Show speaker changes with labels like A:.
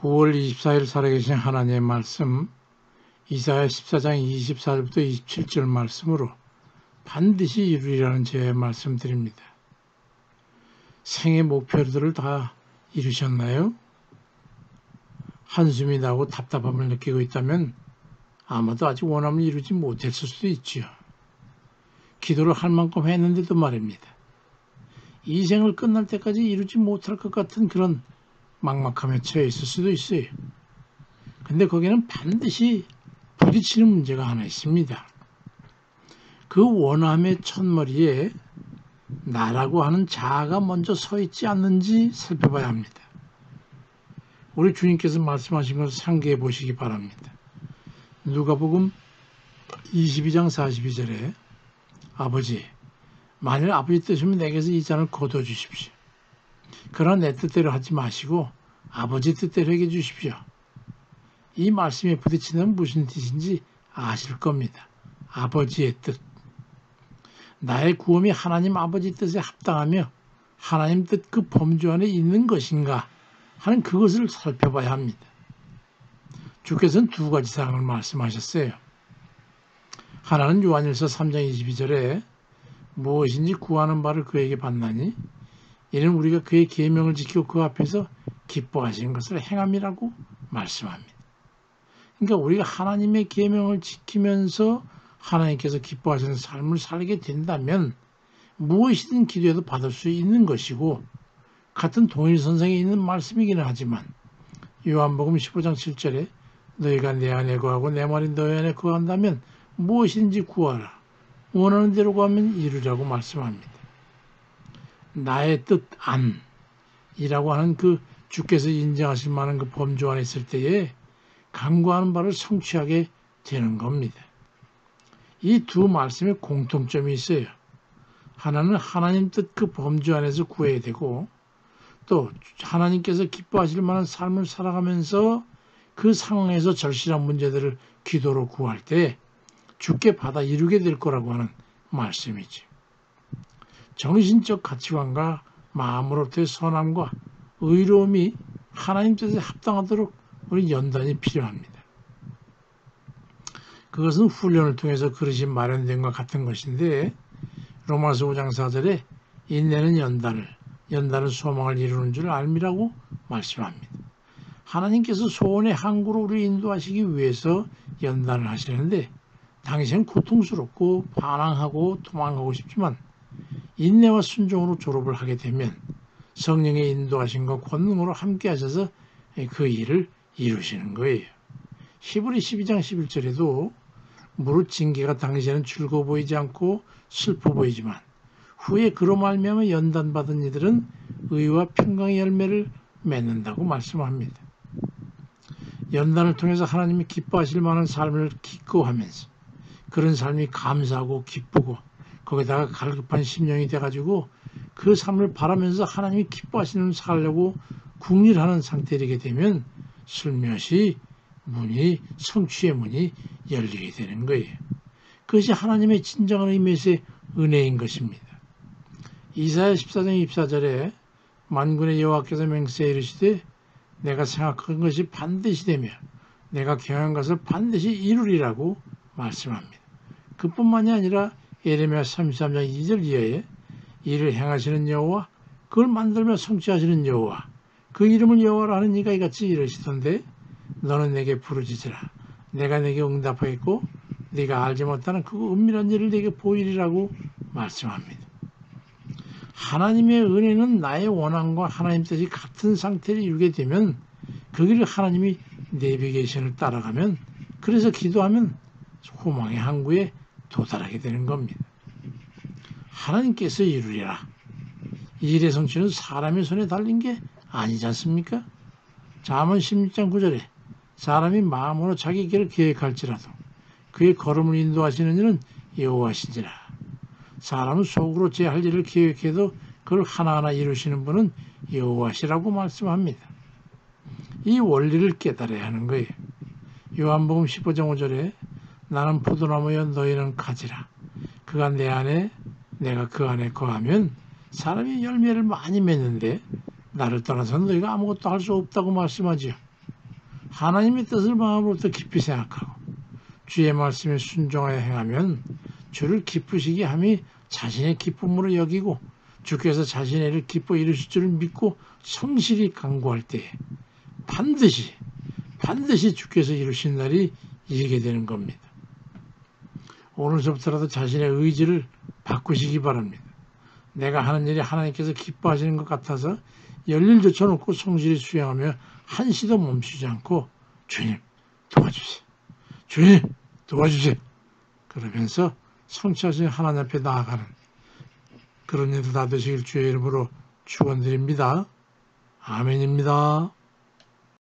A: 9월 24일 살아계신 하나님의 말씀 이사야 14장 24절부터 27절 말씀으로 반드시 이루리라는 제 말씀드립니다. 생의 목표들을 다 이루셨나요? 한숨이 나고 답답함을 느끼고 있다면 아마도 아직 원함을 이루지 못했을 수도 있지요. 기도를 할 만큼 했는데도 말입니다. 이 생을 끝날 때까지 이루지 못할 것 같은 그런 막막함에 처해 있을 수도 있어요. 근데 거기는 반드시 부딪히는 문제가 하나 있습니다. 그 원함의 첫머리에 나라고 하는 자아가 먼저 서 있지 않는지 살펴봐야 합니다. 우리 주님께서 말씀하신 것을 상기해 보시기 바랍니다. 누가복음 22장 42절에 아버지, 만일 아버지 뜻이면 내게서 이 잔을 거둬 주십시오. 그러나 내 뜻대로 하지 마시고 아버지 뜻대로 해 주십시오. 이 말씀에 부딪히는 무슨 뜻인지 아실 겁니다. 아버지의 뜻. 나의 구원이 하나님 아버지 뜻에 합당하며 하나님 뜻 그 범주 안에 있는 것인가 하는 그것을 살펴봐야 합니다. 주께서는 두 가지 사항을 말씀하셨어요. 하나는 요한일서 3장 22절에 무엇인지 구하는 바를 그에게 받나니 이는 우리가 그의 계명을 지키고 그 앞에서 기뻐하시는 것을 행함이라고 말씀합니다. 그러니까 우리가 하나님의 계명을 지키면서 하나님께서 기뻐하시는 삶을 살게 된다면 무엇이든 기도해도 받을 수 있는 것이고 같은 동일선상에 있는 말씀이기는 하지만 요한복음 15장 7절에 너희가 내 안에 거하고 내 말이 너희 안에 거한다면 무엇인지 구하라. 원하는 대로 구하면 이루라고 말씀합니다. 나의 뜻 안이라고 하는 그 주께서 인정하실 만한 그 범주 안에 있을 때에 간구하는 바를 성취하게 되는 겁니다. 이 두 말씀에 공통점이 있어요. 하나는 하나님 뜻 그 범주 안에서 구해야 되고 또 하나님께서 기뻐하실 만한 삶을 살아가면서 그 상황에서 절실한 문제들을 기도로 구할 때 주께 받아 이루게 될 거라고 하는 말씀이죠. 정신적 가치관과 마음으로부터의 선함과 의로움이 하나님 뜻에 합당하도록 우리 연단이 필요합니다. 그것은 훈련을 통해서 그릇이 마련된 것 같은 것인데 로마서 5장 4절에 인내는 연단은 소망을 이루는 줄 알미라고 말씀합니다. 하나님께서 소원의 항구로 우리를 인도하시기 위해서 연단을 하시는데 당시엔 고통스럽고 반항하고 도망가고 싶지만 인내와 순종으로 졸업을 하게 되면 성령의 인도하심과 권능으로 함께 하셔서 그 일을 이루시는 거예요. 히브리 12장 11절에도 무릇 징계가 당시에는 즐거워 보이지 않고 슬퍼 보이지만 후에 그로 말미암아 연단받은 이들은 의와 평강의 열매를 맺는다고 말씀합니다. 연단을 통해서 하나님이 기뻐하실 만한 삶을 기꺼워하면서 그런 삶이 감사하고 기쁘고 거기다가 갈급한 심령이 돼가지고 그 삶을 바라면서 하나님이 기뻐하시는 살려고 궁리하는 상태에 이르게 되면 슬며시 성취의 문이 열리게 되는 거예요. 그것이 하나님의 진정한 의미에서의 은혜인 것입니다. 이사야 14장 24절에 만군의 여호와께서 맹세해 이르시되 내가 생각한 것이 반드시 되며 내가 경한 것을 반드시 이루리라고 말씀합니다. 그뿐만이 아니라 예레미야 33장 2절 이하에 이를 행하시는 여호와 그걸 만들며 성취하시는 여호와 그 이름을 여호와라 하는 이가 이같이 이르시던데 너는 내게 부르짖으라 내가 내게 응답하겠고 네가 알지 못하는 그 은밀한 일을 내게 보이리라고 말씀합니다. 하나님의 은혜는 나의 원함과 하나님 뜻이 같은 상태를 이루게 되면 그 길을 하나님이 내비게이션을 따라가면 그래서 기도하면 소망의 항구에 도달하게 되는 겁니다. 하나님께서 이루리라. 이 일의 성취는 사람의 손에 달린 게 아니지 않습니까? 잠언 16장 9절에 사람이 마음으로 자기 길을 계획할지라도 그의 걸음을 인도하시는 이는 여호와신지라. 사람은 속으로 제 할 일을 계획해도 그걸 하나하나 이루시는 분은 여호와시라고 말씀합니다. 이 원리를 깨달아야 하는 거예요. 요한복음 15장 5절에 나는 포도나무여 너희는 가지라. 그가 내 안에 내가 그 안에 거하면 사람이 열매를 많이 맺는데 나를 떠나서는 너희가 아무것도 할 수 없다고 말씀하지요. 하나님의 뜻을 마음으로부터 깊이 생각하고 주의 말씀에 순종하여 행하면 주를 기쁘시게 함이 자신의 기쁨으로 여기고 주께서 자신의 일을 기뻐 이루실 줄을 믿고 성실히 간구할 때에 반드시 주께서 이루신 날이 이르게 되는 겁니다. 오늘서부터라도 자신의 의지를 바꾸시기 바랍니다. 내가 하는 일이 하나님께서 기뻐하시는 것 같아서 열일 젖혀놓고 성실히 수행하며 한시도 멈추지 않고 주님 도와주세요. 주님 도와주세요. 그러면서 성취하신 하나님 앞에 나아가는 그런 일들 다 되시길 주의 이름으로 축원드립니다. 아멘입니다.